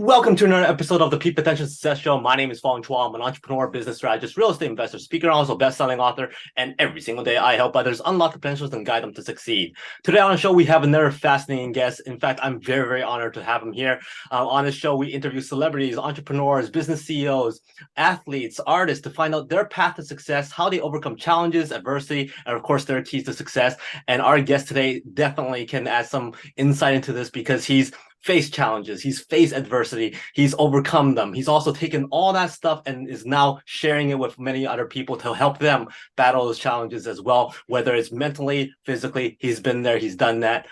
Welcome to another episode of the Peak Potential Success Show. My name is Fong. I'm an entrepreneur, business strategist, real estate investor, speaker, also best-selling author, and every single day I help others unlock the potentials and guide them to succeed. Today on the show, we have another fascinating guest. In fact, I'm very, very honored to have him here. On this show, we interview celebrities, entrepreneurs, business CEOs, athletes, artists to find out their path to success, how they overcome challenges, adversity, and of course, their keys to success. And our guest today definitely can add some insight into this because he's faced challenges, he's faced adversity, he's overcome them. He's also taken all that stuff and is now sharing it with many other people to help them battle those challenges as well, whether it's mentally, physically. He's been there, he's done that.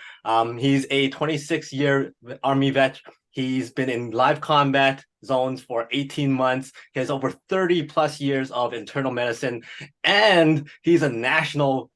He's a 26-year Army vet. He's been in live combat zones for 18 months. He has over 30 plus years of internal medicine, and he's a national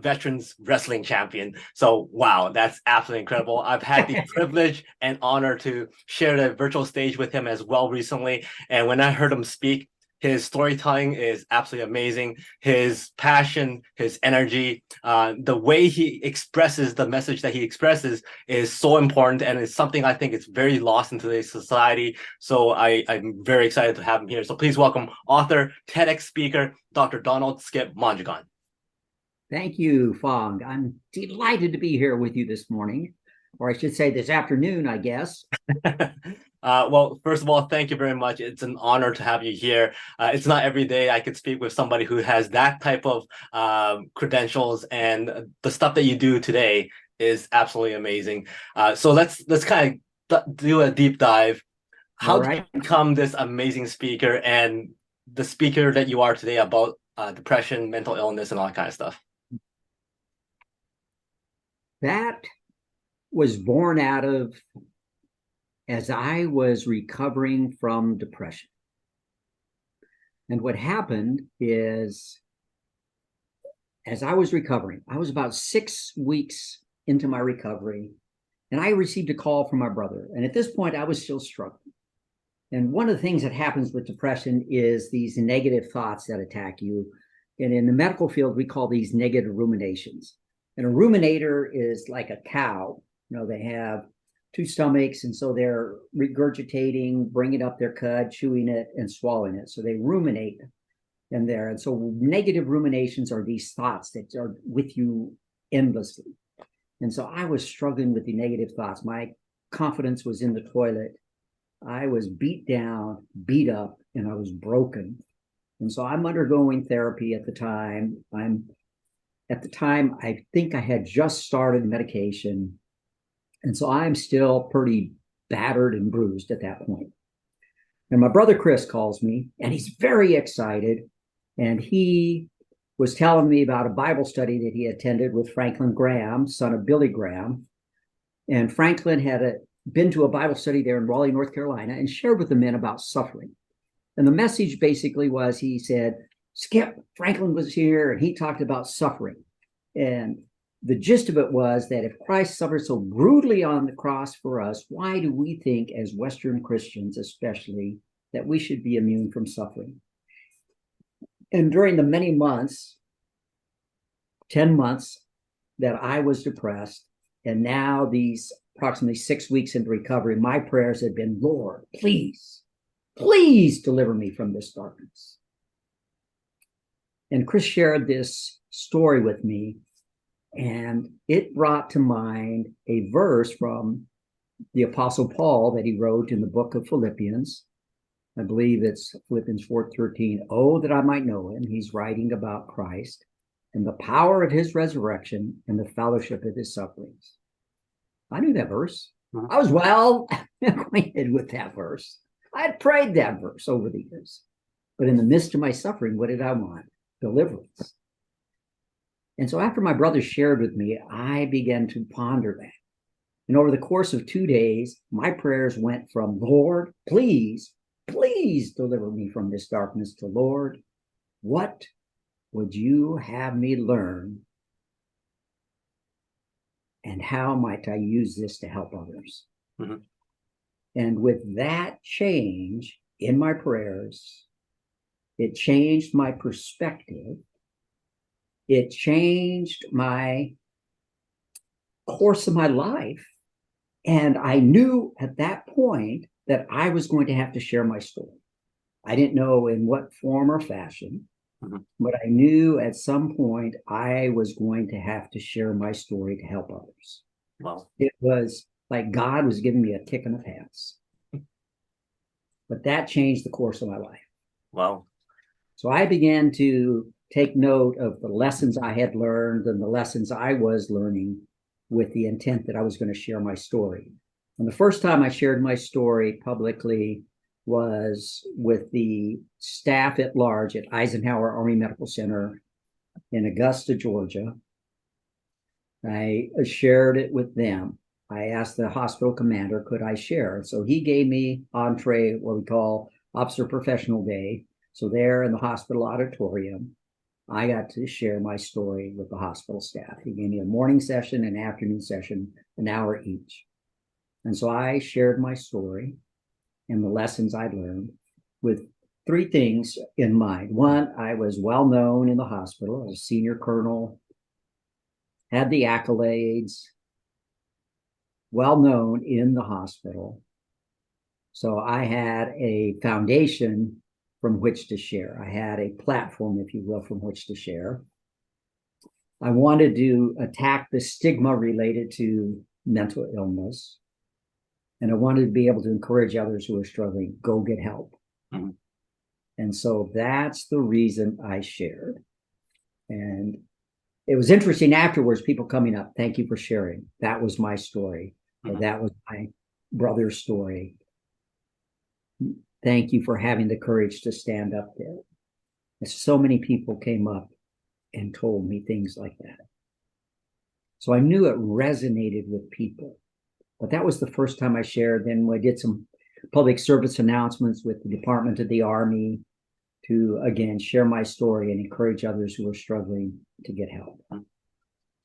veterans wrestling champion. So wow, that's absolutely incredible. I've had the privilege and honor to share the virtual stage with him as well recently. And when I heard him speak, his storytelling is absolutely amazing. His passion, his energy, the way he expresses the message that he expresses is so important, and it's something I think is very lost in today's society. So I'm very excited to have him here. So please welcome author, TEDx speaker, Dr. Donald Skip Mondragon. Thank you, Fong. I'm delighted to be here with you this morning, or I should say this afternoon, I guess. Well, first of all, thank you very much. It's an honor to have you here. It's not every day I could speak with somebody who has that type of credentials, and the stuff that you do today is absolutely amazing. So let's kind of do a deep dive. How did you become this amazing speaker and the speaker that you are today about depression, mental illness, and all that kind of stuff? That was born out of as I was recovering from depression. And what happened is, as I was recovering, I was about 6 weeks into my recovery, and I received a call from my brother. And at this point, I was still struggling. And one of the things that happens with depression is these negative thoughts that attack you. And in the medical field, we call these negative ruminations. And a ruminator is like a cow. You know, they have two stomachs, and so they're regurgitating, bringing up their cud, chewing it, and swallowing it. So they ruminate in there. And so negative ruminations are these thoughts that are with you endlessly. And so I was struggling with the negative thoughts. My confidence was in the toilet. I was beat down, beat up, and I was broken. And so I'm undergoing therapy at the time. I think I had just started medication. And so I'm still pretty battered and bruised at that point. And my brother Chris calls me, and he's very excited. And he was telling me about a Bible study that he attended with Franklin Graham, son of Billy Graham. And Franklin had been to a Bible study there in Raleigh, North Carolina, and shared with the men about suffering. And the message basically was, he said, Skip, Franklin was here, and he talked about suffering. And the gist of it was that if Christ suffered so brutally on the cross for us, why do we think, as Western Christians especially, that we should be immune from suffering? And during the many months, 10 months that I was depressed, and now these approximately 6 weeks into recovery, my prayers had been, Lord, please, please deliver me from this darkness. And Chris shared this story with me, and it brought to mind a verse from the Apostle Paul that he wrote in the book of Philippians. I believe it's Philippians 4:13. Oh, that I might know him. He's writing about Christ and the power of his resurrection and the fellowship of his sufferings. I knew that verse. I was well acquainted with that verse. I had prayed that verse over the years. But in the midst of my suffering, what did I want? Deliverance. And so after my brother shared with me, I began to ponder that. And over the course of 2 days, my prayers went from, Lord, please, please deliver me from this darkness, to, Lord, what would you have me learn? And how might I use this to help others? Mm-hmm. And with that change in my prayers, it changed my perspective. It changed my course of my life. And I knew at that point that I was going to have to share my story. I didn't know in what form or fashion, but I knew at some point I was going to have to share my story to help others. Wow. It was like God was giving me a kick in the pants. But that changed the course of my life. Wow. So I began to take note of the lessons I had learned and the lessons I was learning with the intent that I was going to share my story. And the first time I shared my story publicly was with the staff at large at Eisenhower Army Medical Center in Augusta, Georgia. I shared it with them. I asked the hospital commander, could I share? So he gave me entree, what we call Officer Professional Day. So there in the hospital auditorium, I got to share my story with the hospital staff. He gave me a morning session and afternoon session, an hour each. And so I shared my story and the lessons I learned with three things in mind. One, I was well known in the hospital. I was a senior colonel, had the accolades, well known in the hospital. So I had a foundation from which to share. I had a platform, if you will, from which to share. I wanted to attack the stigma related to mental illness. And I wanted to be able to encourage others who are struggling, go get help. And so that's the reason I shared. And it was interesting afterwards, people coming up, thank you for sharing. That was my story. Or that was my brother's story. Thank you for having the courage to stand up there. And so many people came up and told me things like that. So I knew it resonated with people. But that was the first time I shared. Then I did some public service announcements with the Department of the Army to, again, share my story and encourage others who are struggling to get help.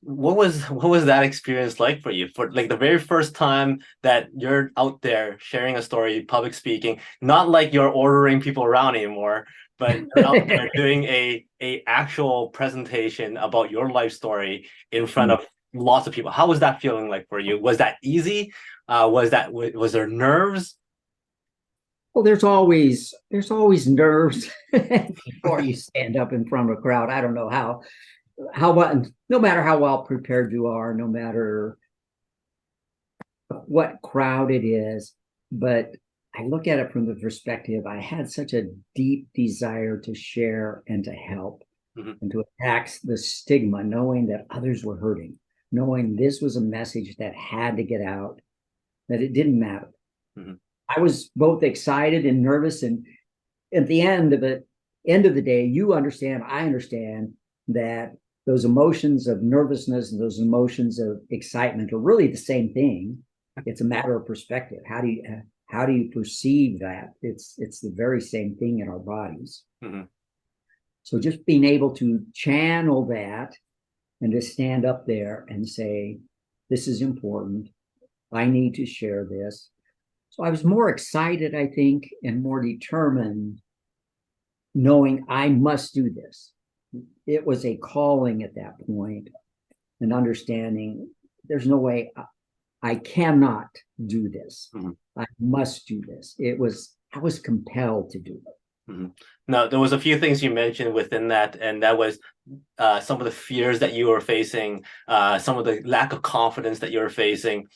What was that experience like for you? For like the very first time that you're out there sharing a story, public speaking, not like you're ordering people around anymore, but you're out there doing a actual presentation about your life story in front of lots of people. How was that feeling like for you? Was that easy? Was there nerves? Well, there's always nerves before you stand up in front of a crowd. I don't know how no matter how well prepared you are, no matter what crowd it is, but I look at it from the perspective, I had such a deep desire to share and to help and to attack the stigma, knowing that others were hurting, knowing this was a message that had to get out, that it didn't matter. I was both excited and nervous. And at the end of the day, you understand, I understand that those emotions of nervousness and those emotions of excitement are really the same thing. It's a matter of perspective. How do you perceive that? It's the very same thing in our bodies. So just being able to channel that and to stand up there and say, this is important. I need to share this. So I was more excited, I think, and more determined, knowing I must do this. It was a calling at that point, and understanding there's no way I cannot do this. I must do this. I was compelled to do it. Now, there was a few things you mentioned within that, and that was some of the fears that you were facing, some of the lack of confidence that you were facing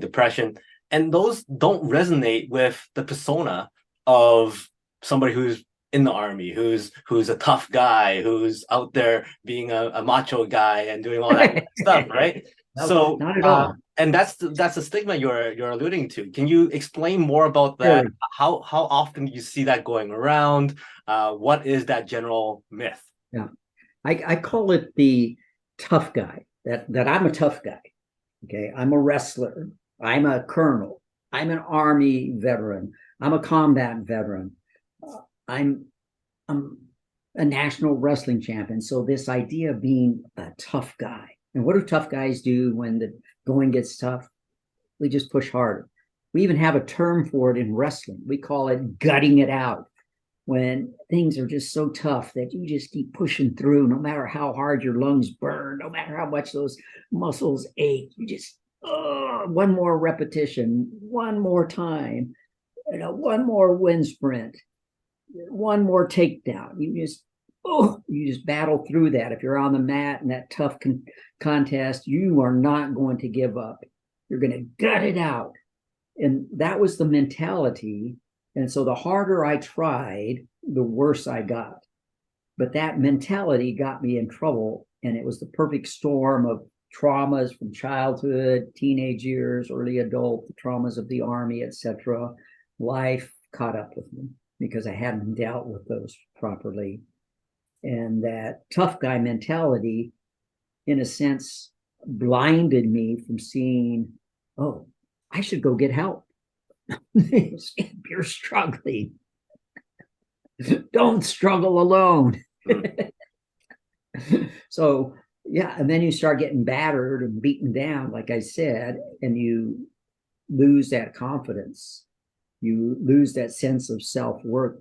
depression. And those don't resonate with the persona of somebody who's in the Army, who's a tough guy, who's out there being a macho guy and doing all that stuff, right? No, so not at all. And that's the stigma you're alluding to. Can you explain more about that? Sure. How often do you see that going around? What is that general myth? Yeah, I call it the tough guy. That I'm a tough guy. Okay, I'm a wrestler. I'm a colonel. I'm an Army veteran. I'm a combat veteran. I'm a national wrestling champion. So this idea of being a tough guy. And what do tough guys do when the going gets tough? We just push harder. We even have a term for it in wrestling. We call it gutting it out. When things are just so tough that you just keep pushing through, no matter how hard your lungs burn, no matter how much those muscles ache, you just, one more repetition, one more time. one more wind sprint, one more takedown. You just battle through that. If you're on the mat in that tough contest, you are not going to give up. You're going to gut it out. And that was the mentality. And so the harder I tried, the worse I got. But that mentality got me in trouble. And it was the perfect storm of traumas from childhood, teenage years, early adult, the traumas of the Army, etc. Life caught up with me because I hadn't dealt with those properly. And that tough guy mentality, in a sense, blinded me from seeing, oh, I should go get help. You're struggling. Don't struggle alone. So, yeah, and then you start getting battered and beaten down, like I said, and you lose that confidence. You lose that sense of self-worth.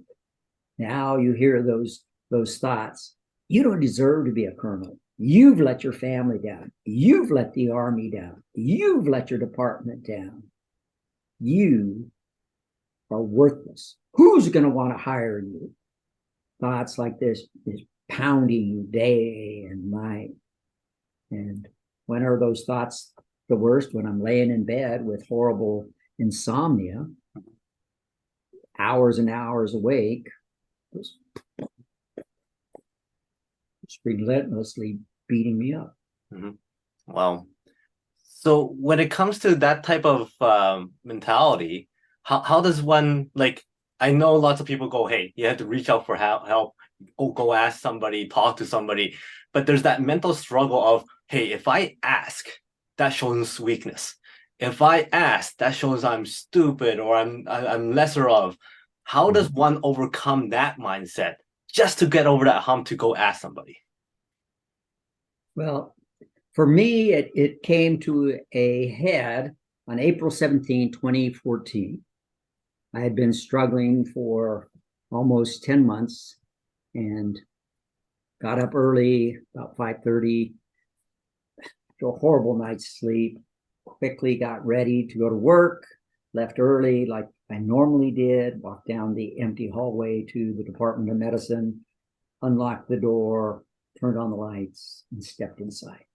Now you hear those thoughts. You don't deserve to be a colonel. You've let your family down. You've let the Army down. You've let your department down. You are worthless. Who's going to want to hire you? Thoughts like this is pounding you day and night. And when are those thoughts the worst? When I'm laying in bed with horrible insomnia, hours and hours awake, just relentlessly beating me up. Mm-hmm. Wow. So when it comes to that type of mentality, how does one, like, I know lots of people go, hey, you have to reach out for help, go ask somebody, talk to somebody, but there's that mental struggle of, hey, if I ask, that shows weakness. If I ask, that shows I'm stupid or I'm lesser of. How does one overcome that mindset just to get over that hump to go ask somebody? Well, for me, it came to a head on April 17, 2014. I had been struggling for almost 10 months and got up early, about 5:30, after a horrible night's sleep, quickly got ready to go to work, left early like I normally did, walked down the empty hallway to the Department of Medicine, unlocked the door, turned on the lights, and stepped inside.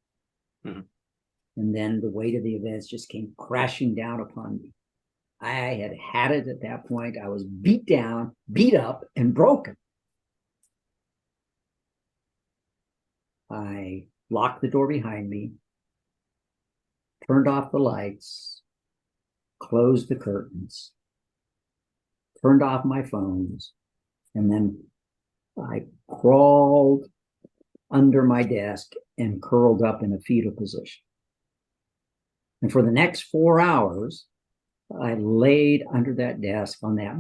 Mm-hmm. And then the weight of the events just came crashing down upon me. I had it at that point. I was beat down, beat up, and broken. I locked the door behind me, turned off the lights, closed the curtains, turned off my phones, and then I crawled under my desk and curled up in a fetal position. And for the next 4 hours, I laid under that desk on that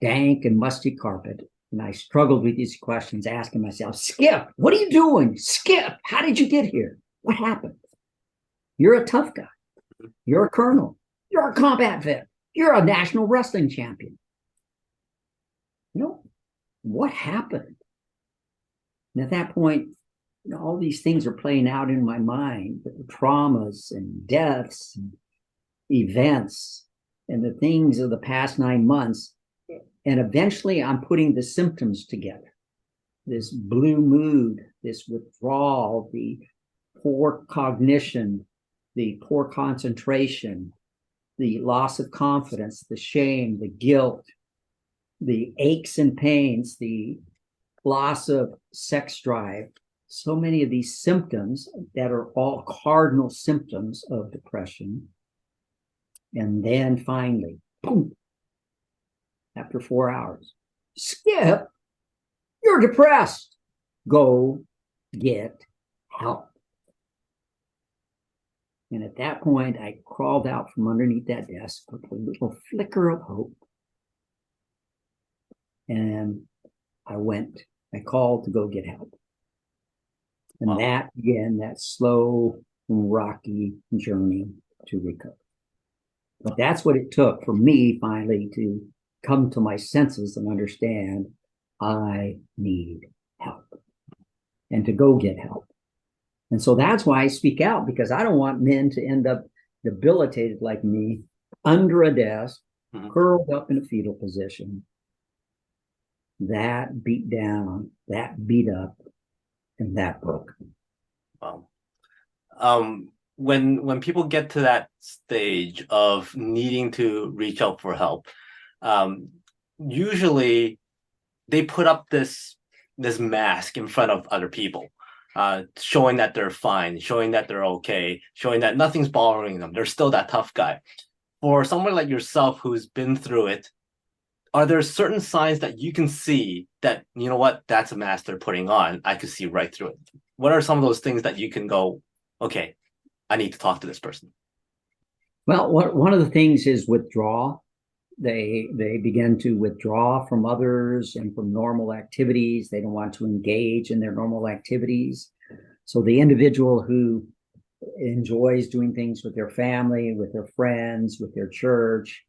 dank and musty carpet, and I struggled with these questions, asking myself, Skip, what are you doing? Skip, how did you get here? What happened? You're a tough guy. You're a colonel. You're a combat vet. You're a national wrestling champion. You know, what happened? And at that point, all these things are playing out in my mind, the traumas and deaths and events and the things of the past 9 months. And eventually I'm putting the symptoms together. This blue mood, this withdrawal, the poor cognition, the poor concentration, the loss of confidence, the shame, the guilt, the aches and pains, the loss of sex drive. So many of these symptoms that are all cardinal symptoms of depression. And then finally, boom, after 4 hours, Skip, you're depressed. Go get help. And at that point, I crawled out from underneath that desk with a little flicker of hope. And I called to go get help. And that, again, that slow, rocky journey to recover. But that's what it took for me finally to come to my senses and understand I need help and to go get help. And so that's why I speak out, because I don't want men to end up debilitated like me under a desk curled up in a fetal position, that beat down, that beat up, and that broke. Wow. When people get to that stage of needing to reach out for help, usually they put up this mask in front of other people, showing that they're fine, showing that they're okay, showing that nothing's bothering them. They're still that tough guy. For someone like yourself who's been through it, are there certain signs that you can see that, you know what, that's a mask they're putting on? I could see right through it. What are some of those things that you can go, okay, I need to talk to this person? Well, one of the things is withdrawal. They begin to withdraw from others and from normal activities. They don't want to engage in their normal activities. So the individual who enjoys doing things with their family, with their friends, with their church,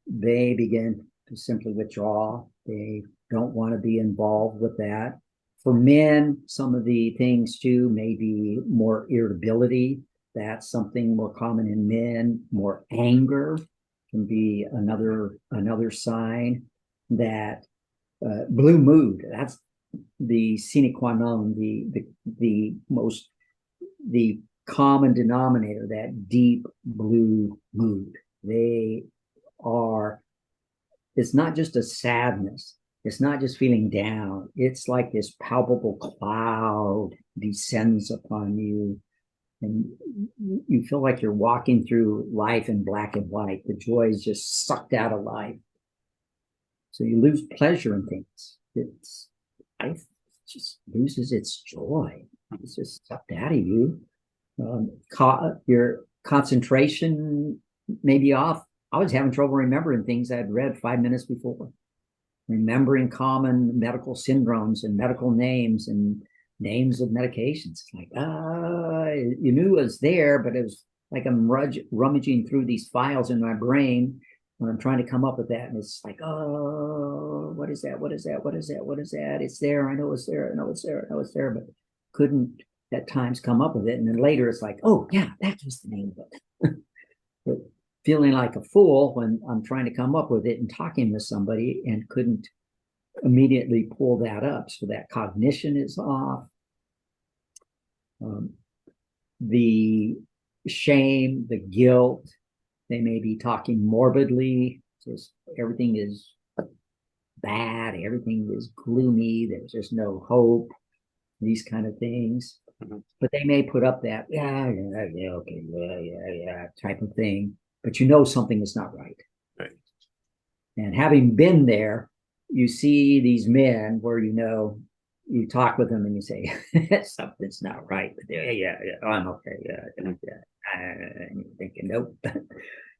they begin to simply withdraw. They don't want to be involved with that. For men, some of the things too may be more irritability. That's something more common in men. More anger can be another sign. That blue mood, that's the sine qua non, the common denominator, that deep blue mood. It's not just a sadness. It's not just feeling down. It's like this palpable cloud descends upon you, and you feel like you're walking through life in black and white. The joy is just sucked out of life. So you lose pleasure in things. Life just loses its joy. It's just sucked out of you. Your concentration may be off. I was having trouble remembering things I'd read 5 minutes before, remembering common medical syndromes and medical names and names of medications. It's like, you knew it was there, but it was like I'm rummaging through these files in my brain when I'm trying to come up with that. And it's like, oh, what is that? What is that? What is that? What is that? It's there. I know it's there. I know it's there. I know it's there, but couldn't at times come up with it. And then later it's like, oh, yeah, that was the name of it. But feeling like a fool when I'm trying to come up with it and talking with somebody and couldn't immediately pull that up. So that cognition is off. The shame, the guilt, they may be talking morbidly. Just everything is bad. Everything is gloomy. There's just no hope. These kind of things. But they may put up that, okay, type of thing. But you know something is not right. Right. And having been there, you see these men where you talk with them and you say, something's not right. But I'm okay. And you're thinking, nope.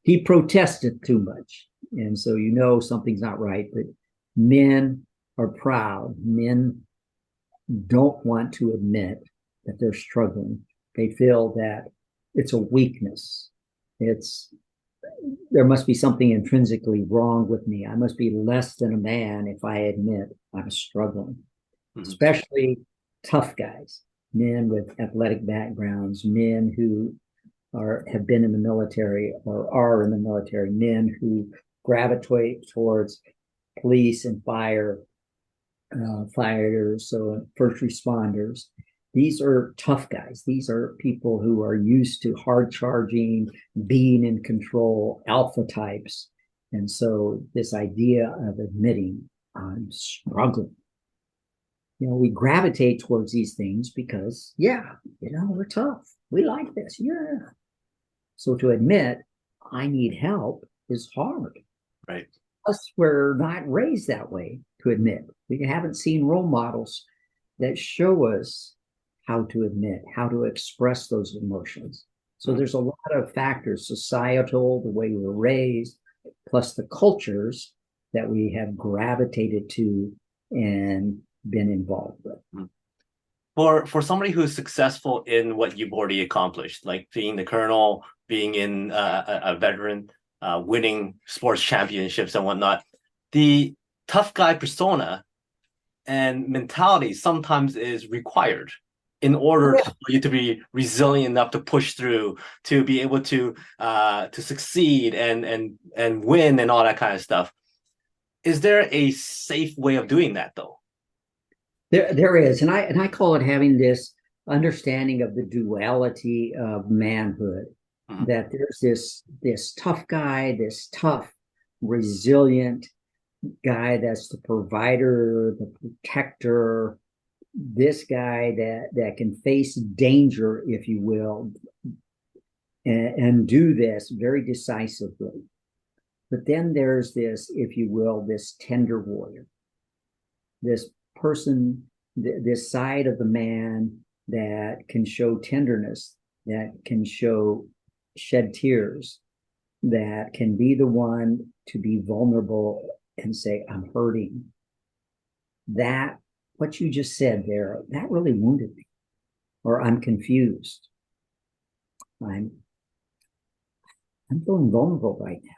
He protested too much. And so you know something's not right. But men are proud. Men don't want to admit that they're struggling. They feel that it's a weakness. There must be something intrinsically wrong with me. I must be less than a man if I admit I'm struggling. Especially tough guys, men with athletic backgrounds, men who have been in the military or are in the military, men who gravitate towards police and firefighters, so first responders. These are tough guys. These are people who are used to hard charging, being in control, alpha types. And so this idea of admitting I'm struggling, we gravitate towards these things because, we're tough. We like this. Yeah. So to admit I need help is hard. Right. Plus, we're not raised that way to admit. We haven't seen role models that show us how to admit, how to express those emotions. So there's a lot of factors, societal, the way we were raised, plus the cultures that we have gravitated to and been involved with. For somebody who's successful in what you've already accomplished, like being the colonel, being in a veteran, winning sports championships and whatnot, the tough guy persona and mentality sometimes is required. in order Yeah. for you to be resilient enough to push through, to be able to succeed and win and all that kind of stuff. Is there a safe way of doing that though? There is, and I call it having this understanding of the duality of manhood. Mhm. That there's this tough guy, this tough, resilient guy that's the provider, the protector, this guy that can face danger, if you will, and do this very decisively. But then there's this, if you will, this tender warrior, this person, this side of the man that can show tenderness, that can shed tears, that can be the one to be vulnerable and say, I'm hurting. That, what you just said there, that really wounded me. Or I'm confused. I'm feeling vulnerable right now.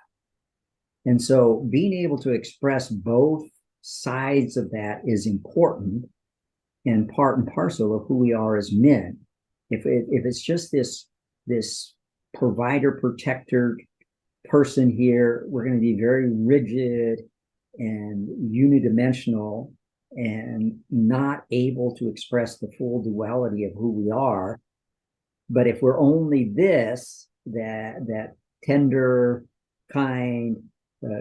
And so being able to express both sides of that is important and part and parcel of who we are as men. If it's just this provider protector person here, we're going to be very rigid and unidimensional and not able to express the full duality of who we are. But if we're only this, that tender, kind,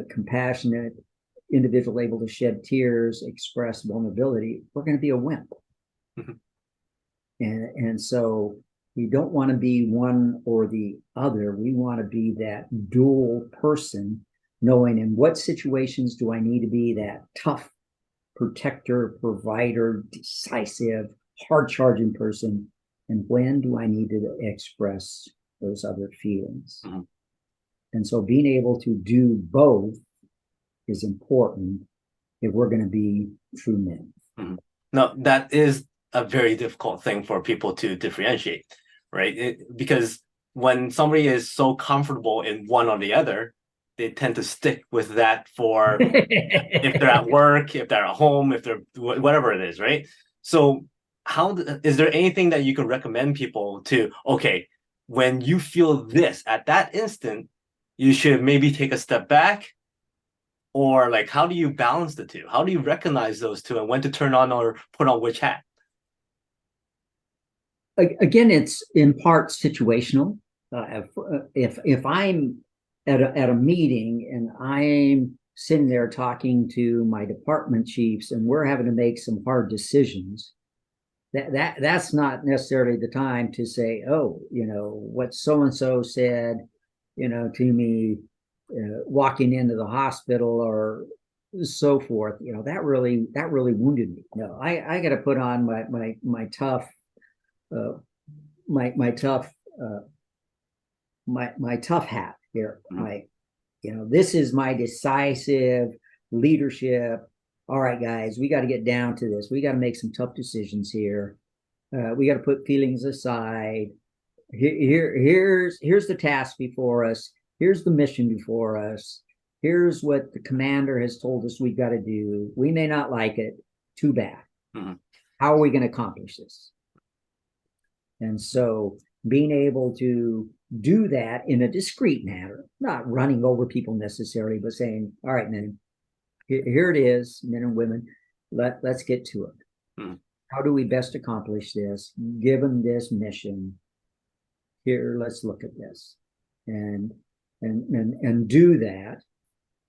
compassionate individual able to shed tears, express vulnerability, we're going to be a wimp. Mhm. And so we don't want to be one or the other. We want to be that dual person, knowing in what situations do I need to be that tough protector, provider, decisive, hard charging person, and when do I need to express those other feelings. Mhm. And so being able to do both is important if we're going to be true men. Mhm. No, that is a very difficult thing for people to differentiate, right? Because when somebody is so comfortable in one or the other, they tend to stick with that for if they're at work, if they're at home, if they're whatever it is, right? So, how is there anything that you can recommend people to? Okay, when you feel this at that instant, you should maybe take a step back, or like, how do you balance the two? How do you recognize those two and when to turn on or put on which hat? Again, it's in part situational. If I'm at a meeting and I'm sitting there talking to my department chiefs and we're having to make some hard decisions, that's not necessarily the time to say, oh, what so and so said, to me, walking into the hospital or so forth. That really wounded me. No, I got to put on my tough uh, my tough my tough hat here. This is my decisive leadership. All right, guys, we got to get down to this. We got to make some tough decisions here. We got to put feelings aside. Here's the task before us. Here's the mission before us. Here's what the commander has told us we got to do. We may not like it. Too bad. Mm-hmm. How are we going to accomplish this? And so being able to do that in a discreet manner, not running over people necessarily, but saying, all right, men, here it is, men and women, let's get to it. Mm-hmm. How do we best accomplish this, given this mission? Here, let's look at this and do that.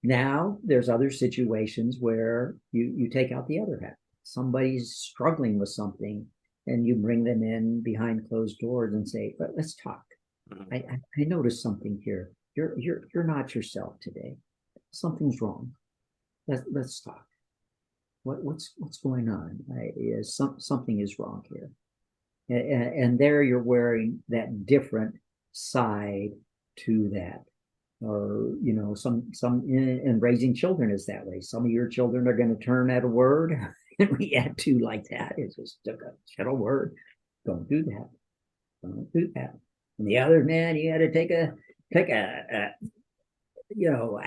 Now there's other situations where you take out the other hat. Somebody's struggling with something and you bring them in behind closed doors and say, let's talk. Mm-hmm. I noticed something here. You're not yourself today. Something's wrong. Let's talk. What's going on? Something is wrong here. And there you're wearing that different side to that. Or some in raising children is that way. Some of your children are going to turn at a word and react to like that. It's just a word. Don't do that. Don't do that. And the other, man, you got to take a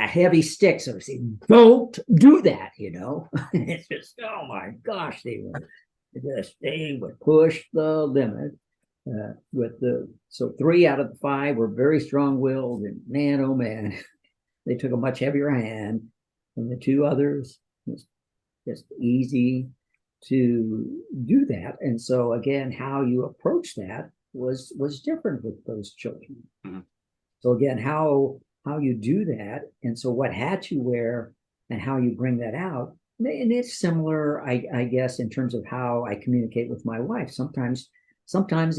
heavy stick, so to say. Don't do that. It's just, oh my gosh, they were. They would push the limit. So 3 out of the 5 were very strong-willed, and man, oh man, they took a much heavier hand, and the 2 others was just easy to do that. And so again, how you approach that was different with those children. Mm-hmm. So again, how you do that, and so what hat you wear and how you bring that out, and it's similar, I guess, in terms of how I communicate with my wife. Sometimes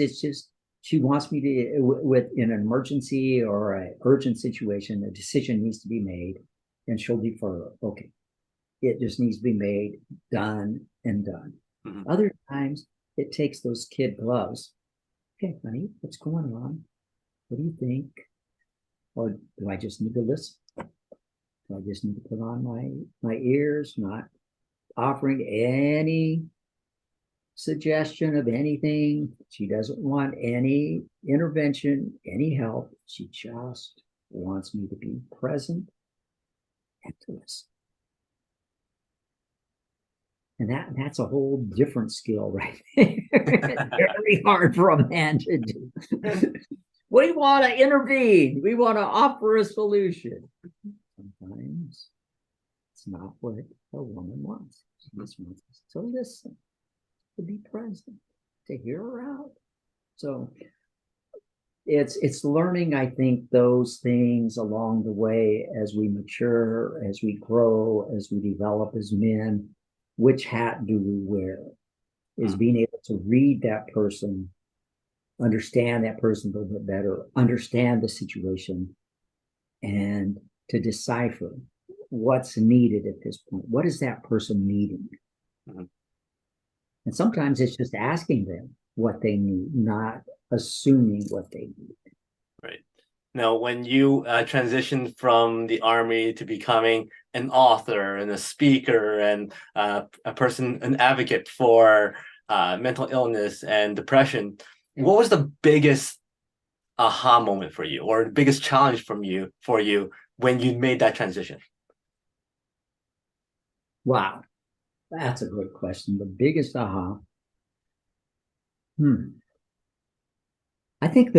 it's just she wants me to, with in an emergency or an urgent situation, a decision needs to be made, and she'll defer. Okay, it just needs to be made, done, and done. Mm-hmm. Other times, it takes those kid gloves. Okay, honey, what's going on? What do you think? Or do I just need to listen? Do I just need to put on my ears, not offering any suggestion of anything? She doesn't want any intervention, any help. She just wants me to be present and to listen. And that's a whole different skill, right? Very hard for a man to do. We want to intervene. We want to offer a solution. Sometimes it's not what a woman wants. She just wants us to listen, to be present, to hear her out. So it's learning, I think, those things along the way as we mature, as we grow, as we develop as men. Which hat do we wear? Is being able to read that person, understand that person a little bit better, understand the situation, and to decipher what's needed at this point. What is that person needing? Mm-hmm. And sometimes it's just asking them what they need, not assuming what they need. Right. Now, when you transitioned from the Army to becoming an author and a speaker and an advocate for mental illness and depression, what was the biggest aha moment for you, or the biggest challenge for you when you made that transition? Wow, that's a great question. The biggest aha. I think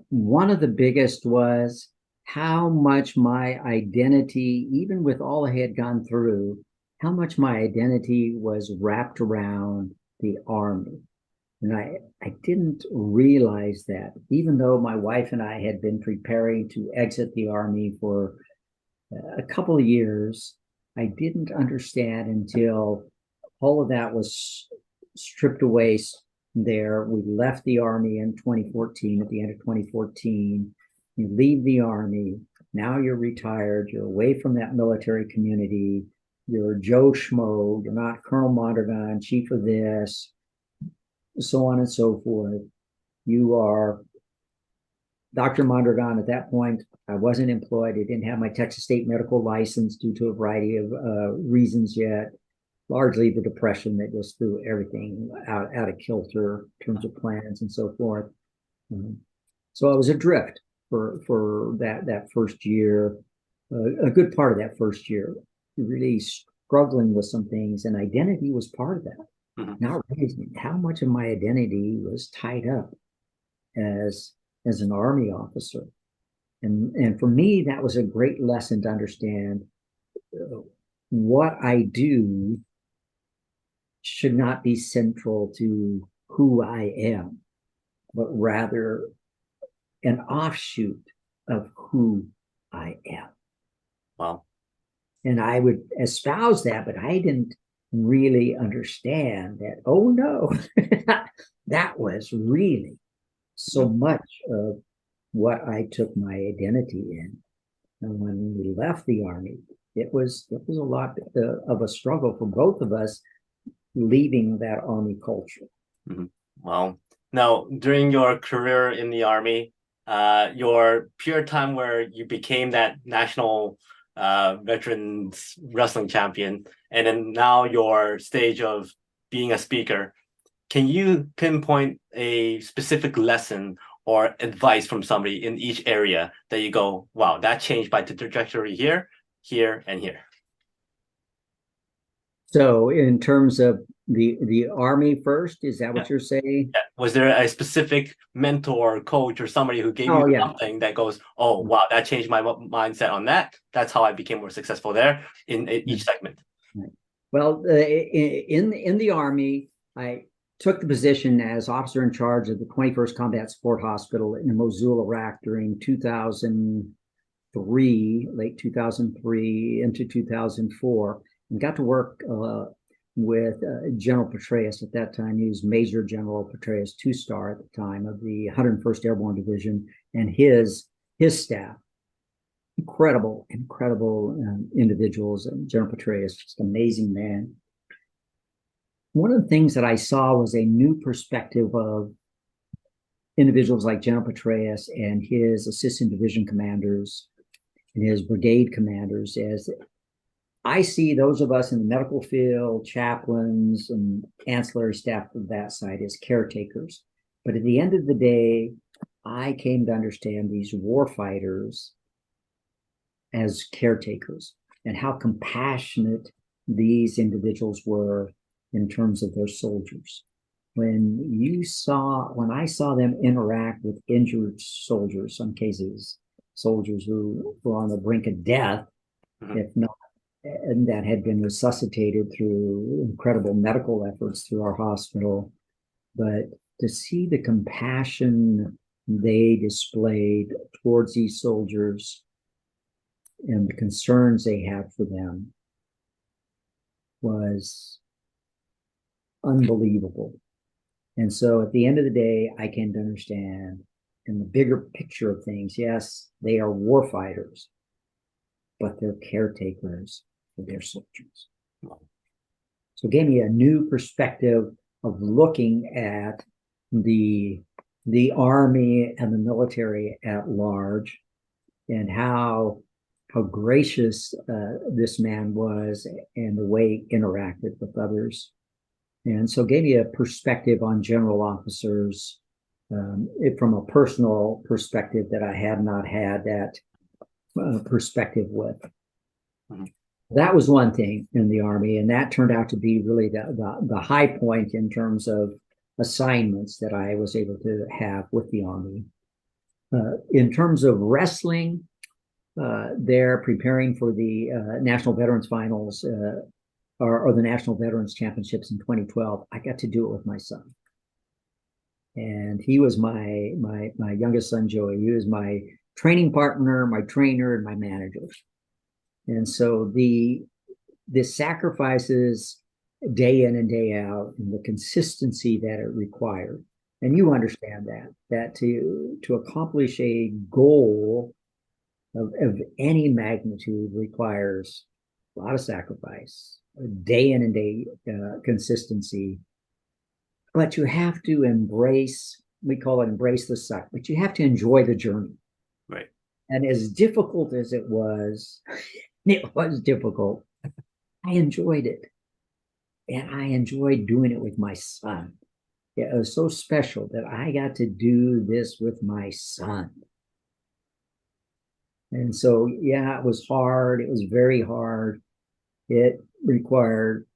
one of the biggest was how much my identity, even with all I had gone through, how much my identity was wrapped around the Army. And I didn't realize that, even though my wife and I had been preparing to exit the Army for a couple of years, I didn't understand until all of that was stripped away there. We left the Army in 2014, at the end of 2014. You leave the Army, now you're retired, you're away from that military community, you're Joe Schmo, you're not Colonel Mondragon, chief of this, so on and so forth. You are Dr. Mondragon. At that point, I wasn't employed. I didn't have my Texas State medical license due to a variety of reasons yet, largely the depression that just threw everything out of kilter in terms of plans and so forth. So I was adrift for that first year, a good part of that first year, really struggling with some things, and identity was part of that. Mm-hmm. Not realizing how much of my identity was tied up as an Army officer. And for me, that was a great lesson to understand what I do should not be central to who I am, but rather an offshoot of who I am. Wow. And I would espouse that, but I didn't really understand that, oh no, that was really so much of what I took my identity in. And when we left the Army, it was a lot of a struggle for both of us leaving that Army culture. Mm-hmm. Well, now during your career in the Army, your period of time where you became that national veterans wrestling champion, and then now your stage of being a speaker, can you pinpoint a specific lesson or advice from somebody in each area that you go, wow, that changed by the trajectory here, here, and here? So in terms of the Army first, is that Yeah. what you're saying? Yeah. Was there a specific mentor, coach, or somebody who gave you Oh yeah. something that goes, oh wow, that changed my mindset on that. That's how I became more successful there in each segment. Right. Well, in the Army, I took the position as officer in charge of the 21st Combat Support Hospital in Mosul, Iraq during 2003, late 2003 into 2004, and got to work with General Petraeus at that time. He was Major General Petraeus, two-star at the time of the 101st Airborne Division, and his staff. Incredible individuals. And General Petraeus, just amazing man. One of the things that I saw was a new perspective of individuals like General Petraeus and his assistant division commanders and his brigade commanders. As I see those of us in the medical field, chaplains and ancillary staff of that side as caretakers. But at the end of the day, I came to understand these war fighters as caretakers and how compassionate these individuals were in terms of their soldiers. When I saw them interact with injured soldiers, some cases soldiers who were on the brink of death, if not, and that had been resuscitated through incredible medical efforts through our hospital, but to see the compassion they displayed towards these soldiers and the concerns they had for them was unbelievable. And so at the end of the day, I came to understand in the bigger picture of things, yes, they are war fighters, but they're caretakers for their soldiers. So it gave me a new perspective of looking at the Army and the military at large, and how gracious this man was and the way he interacted with others. And so gave me a perspective on general officers from a personal perspective that I had not had that perspective with. Mm-hmm. That was one thing in the Army, and that turned out to be really the high point in terms of assignments that I was able to have with the Army. In terms of wrestling, they're preparing for the National Veterans Finals or the National Veterans Championships in 2012. I got to do it with my son, and he was my youngest son, Joey. He was my training partner, my trainer, and my manager. And so the sacrifices day in and day out, and the consistency that it required, and you understand that to accomplish a goal of any magnitude requires a lot of sacrifice, day in and day consistency. But you have to embrace, we call it embrace the suck, but you have to enjoy the journey. Right. And as difficult as it was difficult, I enjoyed it. And I enjoyed doing it with my son. It was so special that I got to do this with my son. And so, yeah, it was hard. It was very hard. It required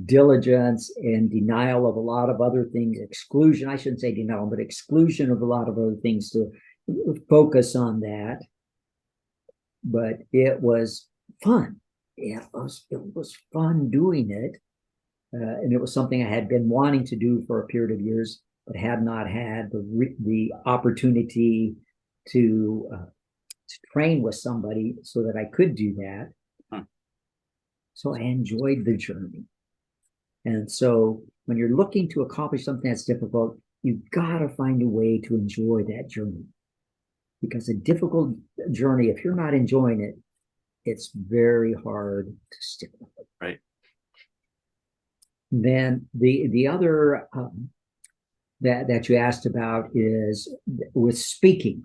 diligence and denial of a lot of other things, exclusion. I shouldn't say denial, but exclusion of a lot of other things to focus on that. But it was fun. It was fun doing it. And it was something I had been wanting to do for a period of years, but had not had the opportunity to train with somebody so that I could do that. So I enjoyed the journey. And so when you're looking to accomplish something that's difficult, you've got to find a way to enjoy that journey. Because a difficult journey, if you're not enjoying it, it's very hard to stick with it. Right. Then the other that you asked about is with speaking.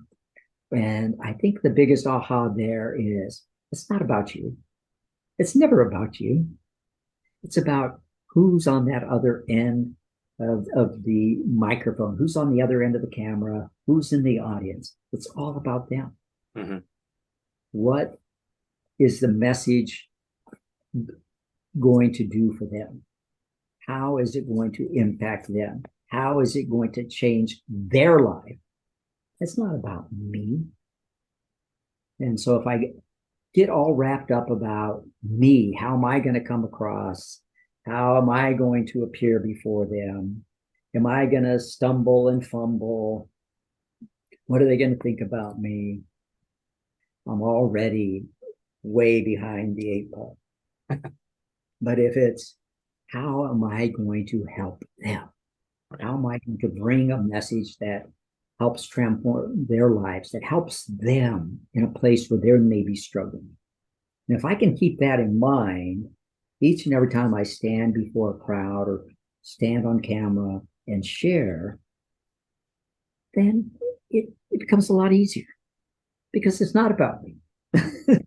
And I think the biggest aha there is it's not about you. It's never about you. It's about who's on that other end of the microphone, who's on the other end of the camera, who's in the audience. It's all about them. Mm-hmm. What is the message going to do for them? How is it going to impact them? How is it going to change their life? It's not about me. And so if I get all wrapped up about me, how am I going to come across? How am I going to appear before them? Am I going to stumble and fumble? What are they going to think about me? I'm already way behind the 8 ball. But if it's, how am I going to help them? How am I going to bring a message that helps transform their lives, that helps them in a place where they may be struggling? And if I can keep that in mind, each and every time I stand before a crowd or stand on camera and share, then it becomes a lot easier, because it's not about me.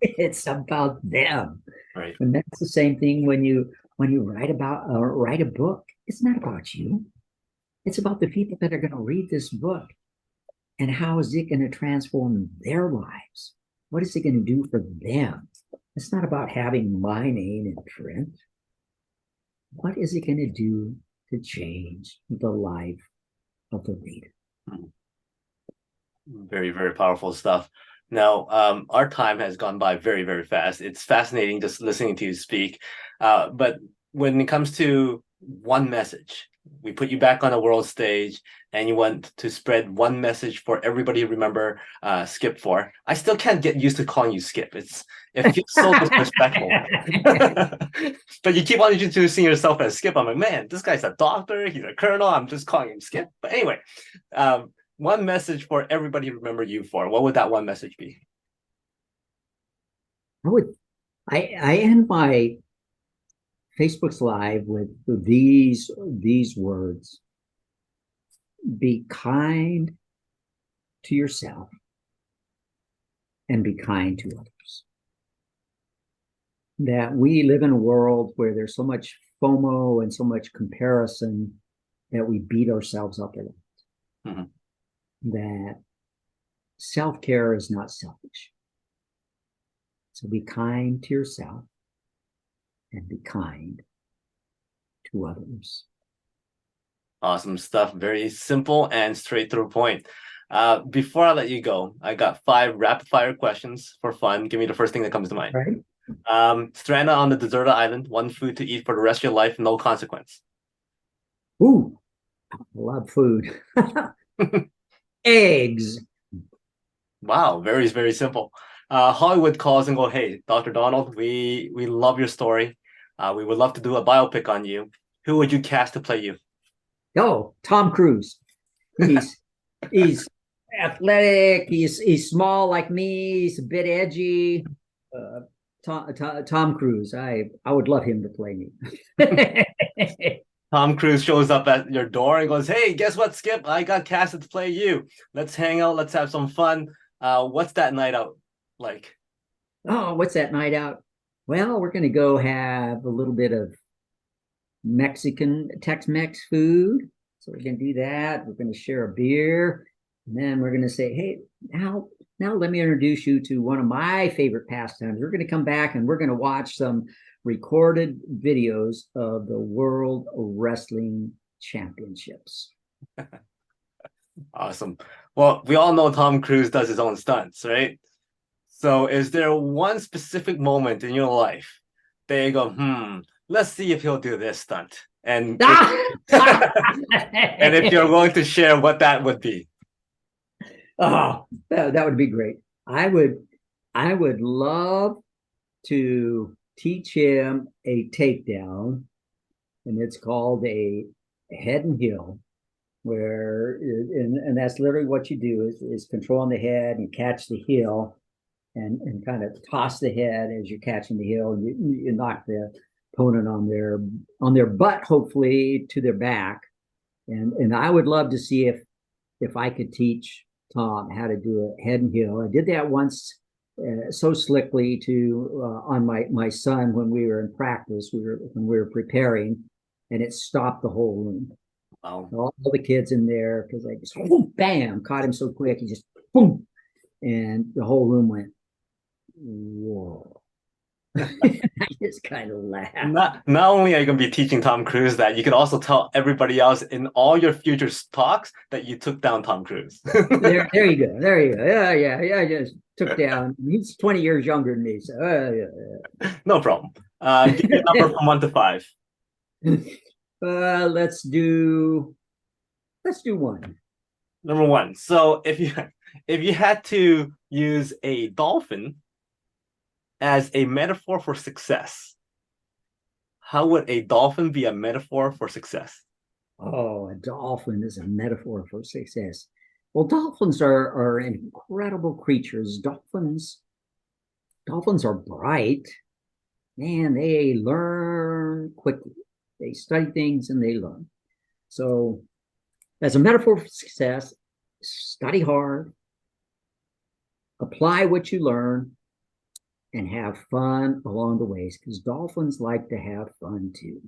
It's about them. Right. And that's the same thing when you write a book. It's not about you. It's about the people that are going to read this book, and how is it going to transform their lives? What is it going to do for them? It's not about having my name in print. What is it going to do to change the life of the reader? Very, very powerful stuff. Now, our time has gone by very, very fast. It's fascinating just listening to you speak. But when it comes to one message, we put you back on the world stage and you want to spread one message for everybody to remember Skip for. I still can't get used to calling you Skip. It feels so disrespectful. But you keep on introducing yourself as Skip. I'm like, man, this guy's a doctor. He's a colonel. I'm just calling him Skip. But anyway, one message for everybody to remember you for. What would that one message be? I end my Facebook's Live with these words: be kind to yourself and be kind to others. That we live in a world where there's so much FOMO and so much comparison that we beat ourselves up a lot. Mm-hmm. That self-care is not selfish. So be kind to yourself and be kind to others. Awesome stuff. Very simple and straight to the point. Before I let you go, I got 5 rapid fire questions for fun. Give me the first thing that comes to mind. Right. Stranded on the deserted island, one food to eat for the rest of your life, no consequence. Ooh, I love food. Eggs. Wow, very, very simple. Hollywood calls and go, hey, Dr. Donald, we love your story. We would love to do a biopic on you. Who would you cast to play you? Oh, Tom Cruise. He's athletic. He's small like me. He's a bit edgy. Tom Cruise. I would love him to play me. Tom Cruise shows up at your door and goes, hey, guess what, Skip? I got casted to play you. Let's hang out. Let's have some fun. What's that night out like? Oh, what's that night out? Well, we're going to go have a little bit of Mexican Tex-Mex food. So we're going to do that. We're going to share a beer. And then we're going to say, hey, now let me introduce you to one of my favorite pastimes. We're going to come back and we're going to watch some recorded videos of the World Wrestling Championships. Awesome. Well, we all know Tom Cruise does his own stunts, right? So is there one specific moment in your life that you go, let's see if he'll do this stunt? And and if you're willing to share what that would be. Oh, that would be great. I would love to teach him a takedown, and it's called a head and heel, where and that's literally what you do is controlling the head and catch the heel and kind of toss the head as you're catching the heel, and you knock the opponent on their butt, hopefully to their back. And I would love to see if I could teach Tom how to do a head and heel. I did that once so slickly on my son when we were in practice. When we were preparing, and it stopped the whole room. Wow. All the kids in there, because I just bam, caught him so quick. He just boom, and the whole room went, whoa. I just kind of laughed. Not only are you going to be teaching Tom Cruise that, you can also tell everybody else in all your future talks that you took down Tom Cruise. There you go. There you go. Yeah. I just took down. He's 20 years younger than me, so yeah. No problem. Give me a number from 1 to 5. Let's do 1. Number 1. So if you had to use a dolphin as a metaphor for success, how would a dolphin be a metaphor for success? Oh, a dolphin is a metaphor for success. Well, dolphins are incredible creatures. Dolphins are bright. Man, they learn quickly. They study things and they learn. So, as a metaphor for success, study hard, apply what you learn, and have fun along the ways, because dolphins like to have fun too.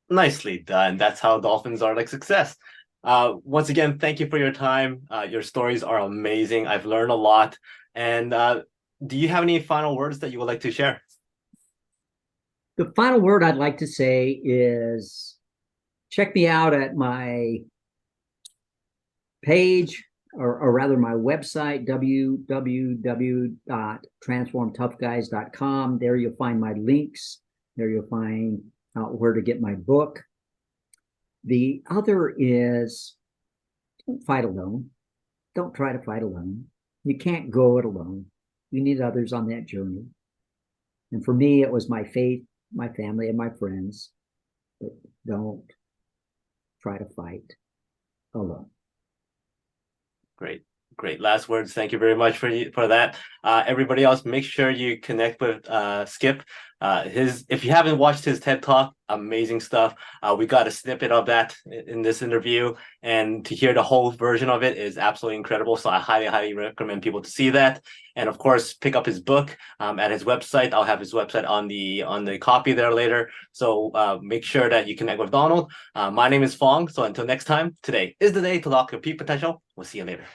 Nicely done. That's how dolphins are like success. Once again, thank you for your time. Your stories are amazing. I've learned a lot. And do you have any final words that you would like to share? The final word I'd like to say is check me out at my page, or rather my website, www.transformtoughguys.com. There you'll find my links. There you'll find out where to get my book. The other is don't fight alone. Don't try to fight alone. You can't go it alone. You need others on that journey. And for me, it was my faith, my family, and my friends. But don't try to fight alone. Great last words. Thank you very much for that. Everybody else, make sure you connect with Skip. If you haven't watched his TED Talk, amazing stuff. We got a snippet of that in this interview, and to hear the whole version of it is absolutely incredible. So I highly recommend people to see that. And of course, pick up his book at his website. I'll have his website on the copy there later. So make sure that you connect with Donald. My name is Fong. So until next time, today is the day to lock your peak potential. We'll see you later.